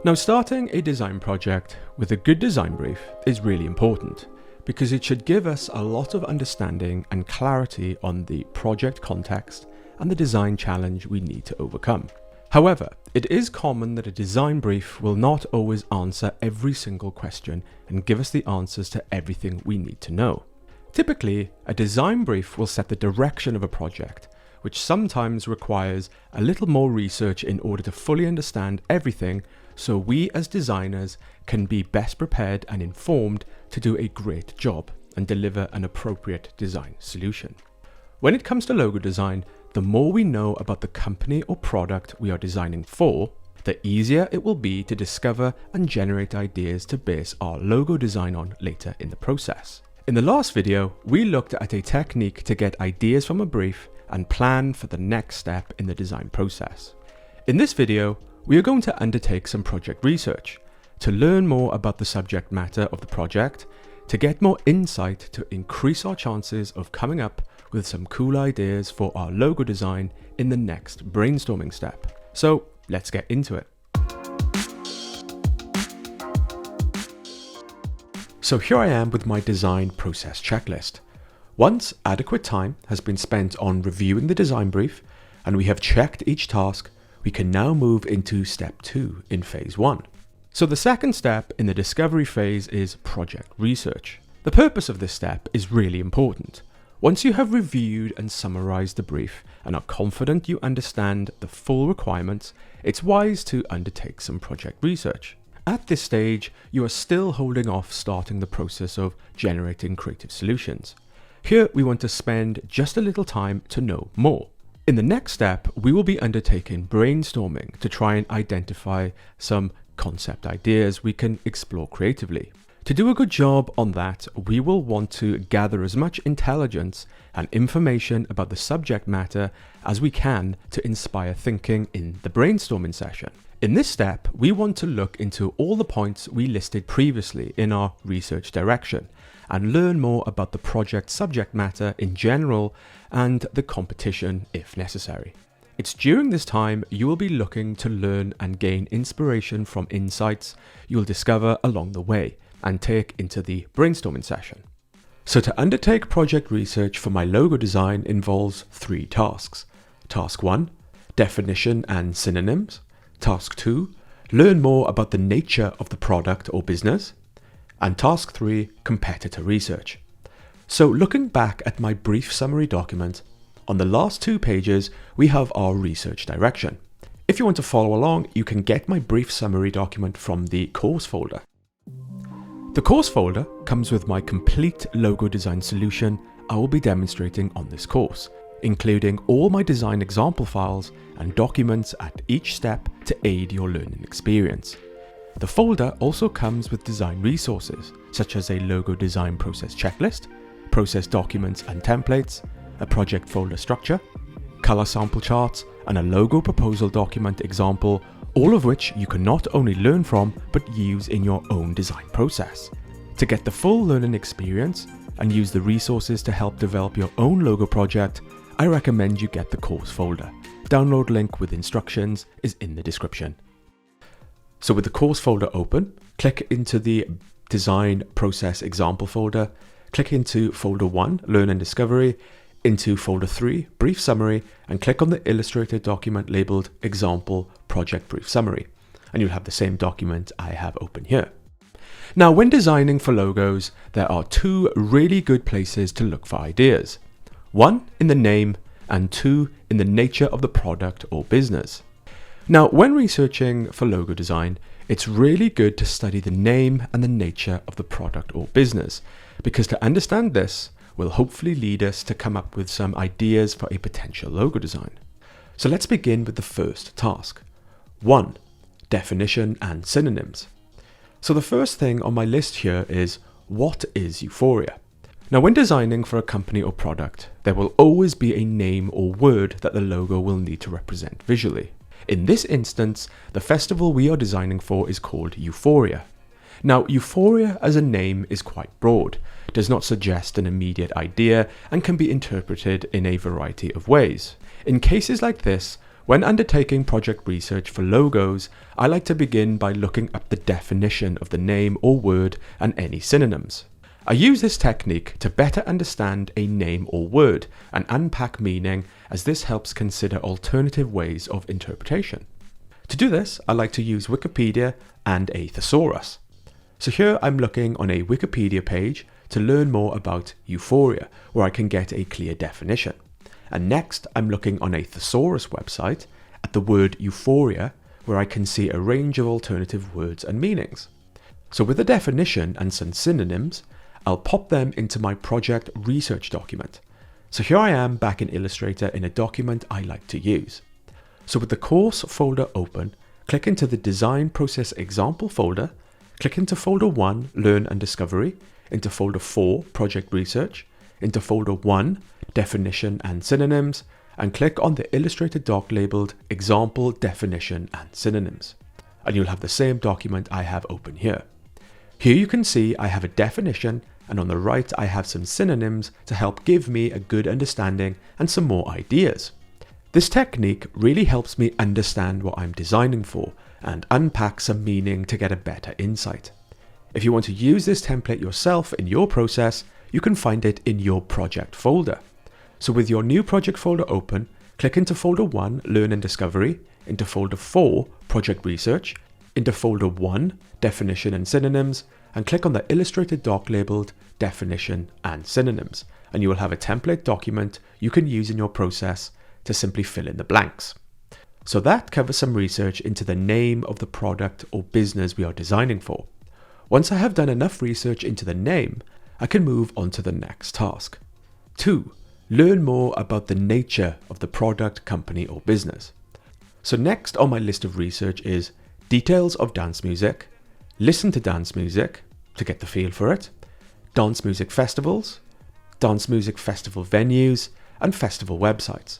Now, starting a design project with a good design brief is really important because it should give us a lot of understanding and clarity on the project context and the design challenge we need to overcome. However, it is common that a design brief will not always answer every single question and give us the answers to everything we need to know. Typically, a design brief will set the direction of a project, which sometimes requires a little more research in order to fully understand everything, so we as designers can be best prepared and informed to do a great job and deliver an appropriate design solution. When it comes to logo design, the more we know about the company or product we are designing for, the easier it will be to discover and generate ideas to base our logo design on later in the process. In the last video, we looked at a technique to get ideas from a brief and plan for the next step in the design process. In this video, we are going to undertake some project research to learn more about the subject matter of the project, to get more insight to increase our chances of coming up with some cool ideas for our logo design in the next brainstorming step. So let's get into it. So here I am with my design process checklist. Once adequate time has been spent on reviewing the design brief and we have checked each task, we can now move into step 2 in phase 1. So the second step in the discovery phase is project research. The purpose of this step is really important. Once you have reviewed and summarized the brief and are confident you understand the full requirements, it's wise to undertake some project research. At this stage, you are still holding off starting the process of generating creative solutions. Here, we want to spend just a little time to know more. In the next step, we will be undertaking brainstorming to try and identify some concept ideas we can explore creatively. To do a good job on that, we will want to gather as much intelligence and information about the subject matter as we can to inspire thinking in the brainstorming session. In this step, we want to look into all the points we listed previously in our research direction and learn more about the project subject matter in general and the competition if necessary. It's during this time you will be looking to learn and gain inspiration from insights you'll discover along the way and take into the brainstorming session. So to undertake project research for my logo design involves 3 tasks. Task 1, definition and synonyms. Task 2, learn more about the nature of the product or business. And task 3, competitor research. So looking back at my brief summary document, on the last 2 pages, we have our research direction. If you want to follow along, you can get my brief summary document from the course folder. The course folder comes with my complete logo design solution I will be demonstrating on this course, including all my design example files and documents at each step to aid your learning experience. The folder also comes with design resources, such as a logo design process checklist, process documents and templates, a project folder structure, color sample charts, and a logo proposal document example, all of which you can not only learn from, but use in your own design process. To get the full learning experience and use the resources to help develop your own logo project, I recommend you get the course folder. Download link with instructions is in the description. So with the course folder open, click into the design process example folder, click into folder 1, learn and discovery, into folder 3, brief summary, and click on the illustrated document labeled example project brief summary. And you'll have the same document I have open here. Now, when designing for logos, there are 2 really good places to look for ideas. 1 in the name and 2 in the nature of the product or business. Now, when researching for logo design, it's really good to study the name and the nature of the product or business, because to understand this will hopefully lead us to come up with some ideas for a potential logo design. So let's begin with the first task. 1. Definition and synonyms. So the first thing on my list here is, what is euphoria? Now, when designing for a company or product, there will always be a name or word that the logo will need to represent visually. In this instance, the festival we are designing for is called Euphoria. Now, Euphoria as a name is quite broad, does not suggest an immediate idea, and can be interpreted in a variety of ways. In cases like this, When undertaking project research for logos, I like to begin by looking up the definition of the name or word and any synonyms. I use this technique to better understand a name or word and unpack meaning, as this helps consider alternative ways of interpretation. To do this, I like to use Wikipedia and a thesaurus. So here I'm looking on a Wikipedia page to learn more about euphoria, where I can get a clear definition. And next, I'm looking on a thesaurus website at the word euphoria, where I can see a range of alternative words and meanings. So with the definition and some synonyms, I'll pop them into my project research document. So here I am back in Illustrator in a document I like to use. So with the course folder open, click into the design process example folder, click into folder 1, learn and discovery, into folder 4, project research, into folder 1, definition and synonyms, and click on the Illustrator doc labeled example, definition and synonyms. And you'll have the same document I have open here. Here you can see I have a definition, and on the right I have some synonyms to help give me a good understanding and some more ideas. This technique really helps me understand what I'm designing for and unpack some meaning to get a better insight. If you want to use this template yourself in your process, you can find it in your project folder. So with your new project folder open, click into folder 1, learn and discovery, into folder 4, project research, into folder 1, definition and synonyms, and click on the Illustrator doc labeled definition and synonyms, and you will have a template document you can use in your process to simply fill in the blanks. So that covers some research into the name of the product or business we are designing for. Once I have done enough research into the name, I can move on to the next task. 2. Learn more about the nature of the product, company or business. So next on my list of research is details of dance music, listen to dance music to get the feel for it, dance music festivals, dance music festival venues, and festival websites.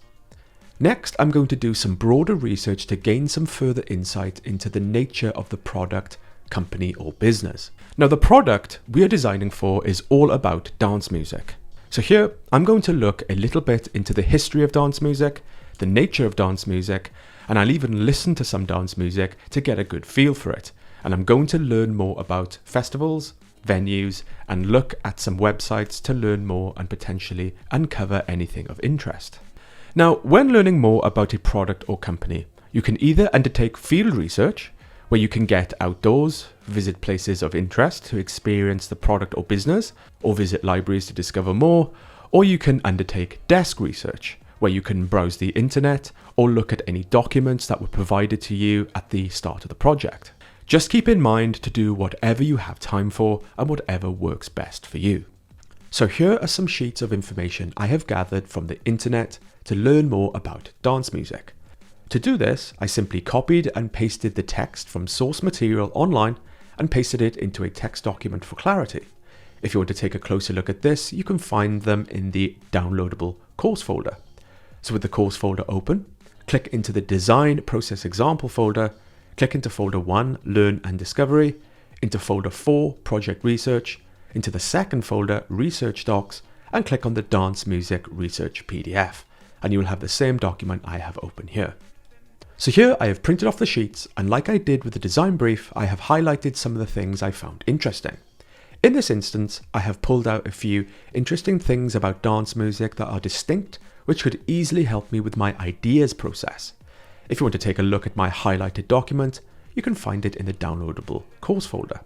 Next, I'm going to do some broader research to gain some further insight into the nature of the product, company or business. Now the product we are designing for is all about dance music. So here I'm going to look a little bit into the history of dance music, the nature of dance music, and I'll even listen to some dance music to get a good feel for it. And I'm going to learn more about festivals, venues, and look at some websites to learn more and potentially uncover anything of interest. Now, when learning more about a product or company, you can either undertake field research, where you can get outdoors, visit places of interest to experience the product or business, or visit libraries to discover more, or you can undertake desk research, where you can browse the internet or look at any documents that were provided to you at the start of the project. Just keep in mind to do whatever you have time for and whatever works best for you. So here are some sheets of information I have gathered from the internet to learn more about dance music. To do this, I simply copied and pasted the text from source material online and pasted it into a text document for clarity. If you want to take a closer look at this, you can find them in the downloadable course folder. So with the course folder open, click into the design process example folder, click into folder 1, learn and discovery, into folder 4, project research, into the second folder, research docs, and click on the dance music research PDF. And you will have the same document I have open here. So here I have printed off the sheets, and like I did with the design brief, I have highlighted some of the things I found interesting. In this instance, I have pulled out a few interesting things about dance music that are distinct, which could easily help me with my ideas process. If you want to take a look at my highlighted document, you can find it in the downloadable course folder.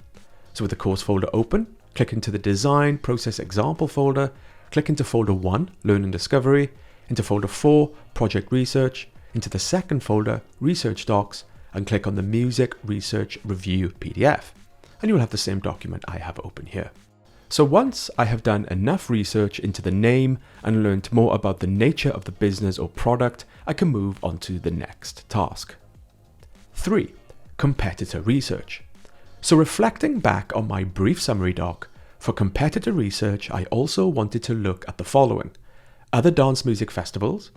So with the course folder open, click into the design process example folder, click into folder 1, learn and discovery, into folder 4, project research, into the second folder, research docs, and click on the music research review PDF. And you'll have the same document I have open here. So once I have done enough research into the name and learned more about the nature of the business or product, I can move on to the next task. 3. Competitor research. So reflecting back on my brief summary doc, for competitor research, I also wanted to look at the following: other dance music festivals,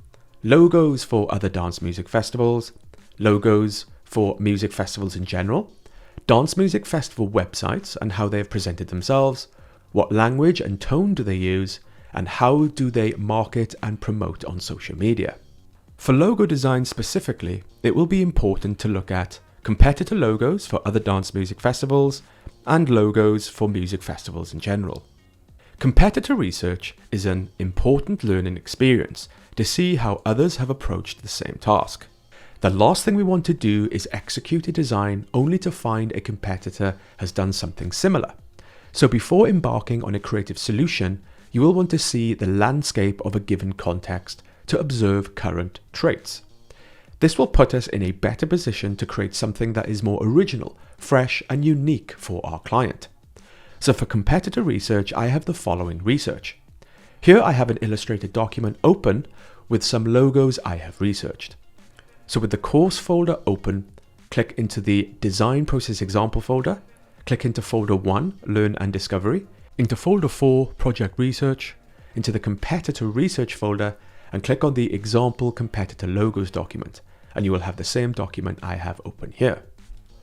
logos for other dance music festivals, logos for music festivals in general, dance music festival websites and how they have presented themselves, what language and tone do they use, and how do they market and promote on social media. For logo design specifically, it will be important to look at competitor logos for other dance music festivals and logos for music festivals in general. Competitor research is an important learning experience to see how others have approached the same task. The last thing we want to do is execute a design only to find a competitor has done something similar. So before embarking on a creative solution, you will want to see the landscape of a given context to observe current traits. This will put us in a better position to create something that is more original, fresh, and unique for our client. So for competitor research, I have the following research. Here I have an illustrated document open with some logos I have researched. So with the course folder open, click into the design process example folder, click into folder 1, learn and discovery, into folder 4, project research, into the competitor research folder, and click on the example competitor logos document, and you will have the same document I have open here.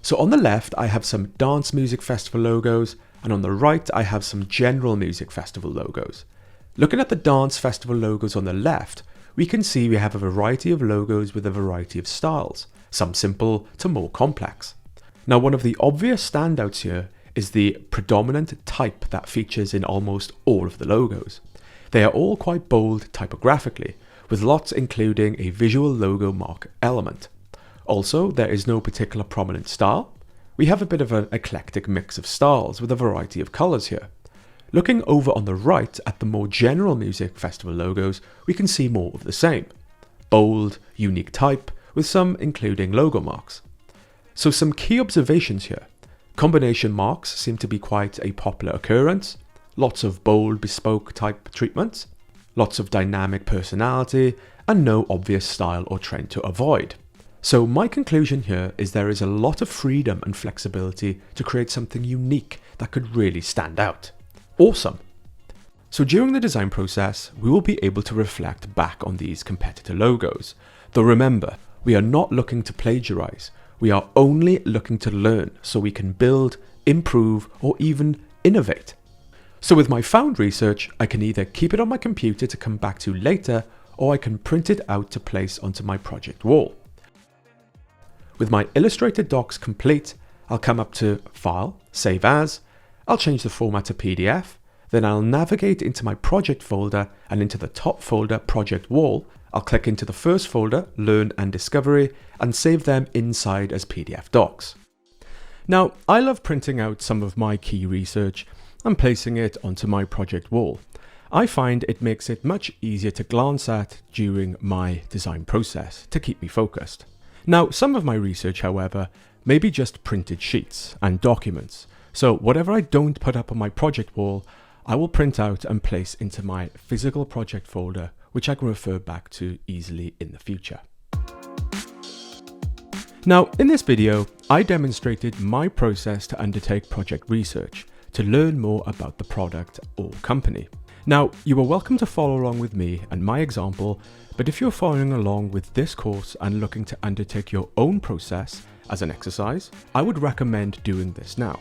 So on the left, I have some dance music festival logos, and on the right, I have some general music festival logos. Looking at the dance festival logos on the left, we can see we have a variety of logos with a variety of styles, some simple to more complex. Now, one of the obvious standouts here is the predominant type that features in almost all of the logos. They are all quite bold typographically, with lots including a visual logo mark element. Also, there is no particular prominent style. We have a bit of an eclectic mix of styles with a variety of colors here. Looking over on the right at the more general music festival logos, we can see more of the same. Bold, unique type, with some including logo marks. So some key observations here. Combination marks seem to be quite a popular occurrence. Lots of bold, bespoke type treatments. Lots of dynamic personality, and no obvious style or trend to avoid. So my conclusion here is there is a lot of freedom and flexibility to create something unique that could really stand out. Awesome! So during the design process, we will be able to reflect back on these competitor logos. Though remember, we are not looking to plagiarize. We are only looking to learn so we can build, improve, or even innovate. So with my found research, I can either keep it on my computer to come back to later, or I can print it out to place onto my project wall. With my illustrated docs complete, I'll come up to File, Save As, I'll change the format to PDF, then I'll navigate into my project folder and into the top folder, Project Wall. I'll click into the first folder, Learn and Discovery, and save them inside as PDF docs. Now, I love printing out some of my key research and placing it onto my project wall. I find it makes it much easier to glance at during my design process to keep me focused. Now, some of my research, however, may be just printed sheets and documents. So whatever I don't put up on my project wall, I will print out and place into my physical project folder, which I can refer back to easily in the future. Now, in this video, I demonstrated my process to undertake project research to learn more about the product or company. Now, you are welcome to follow along with me and my example, but if you're following along with this course and looking to undertake your own process as an exercise, I would recommend doing this now.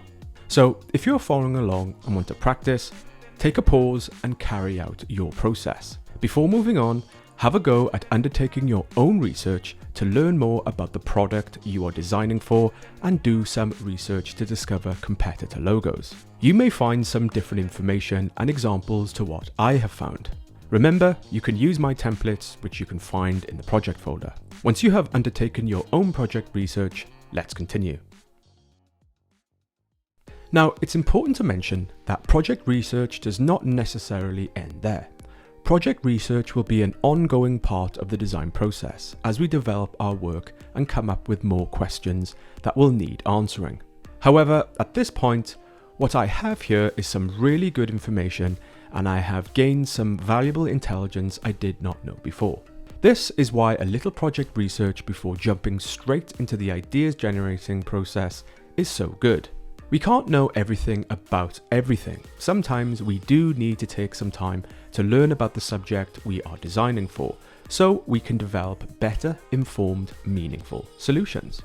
So if you're following along and want to practice, take a pause and carry out your process. Before moving on, have a go at undertaking your own research to learn more about the product you are designing for and do some research to discover competitor logos. You may find some different information and examples to what I have found. Remember, you can use my templates, which you can find in the project folder. Once you have undertaken your own project research, let's continue. Now, it's important to mention that project research does not necessarily end there. Project research will be an ongoing part of the design process as we develop our work and come up with more questions that will need answering. However, at this point, what I have here is some really good information, and I have gained some valuable intelligence I did not know before. This is why a little project research before jumping straight into the ideas generating process is so good. We can't know everything about everything. Sometimes we do need to take some time to learn about the subject we are designing for, so we can develop better informed, meaningful solutions.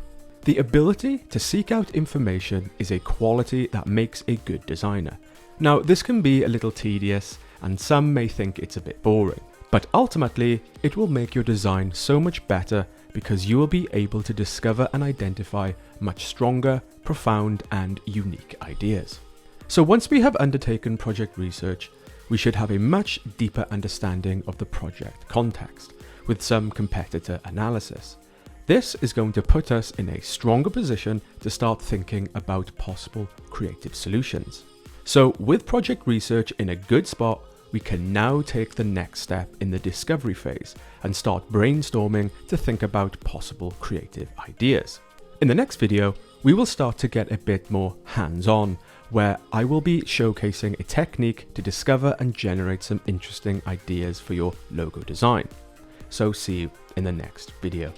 The ability to seek out information is a quality that makes a good designer. Now, this can be a little tedious and some may think it's a bit boring, But ultimately, it will make your design so much better because you will be able to discover and identify much stronger, profound, and unique ideas. So once we have undertaken project research, we should have a much deeper understanding of the project context, with some competitor analysis. This is going to put us in a stronger position to start thinking about possible creative solutions. So with project research in a good spot, we can now take the next step in the discovery phase and start brainstorming to think about possible creative ideas. In the next video, we will start to get a bit more hands-on, where I will be showcasing a technique to discover and generate some interesting ideas for your logo design. So see you in the next video.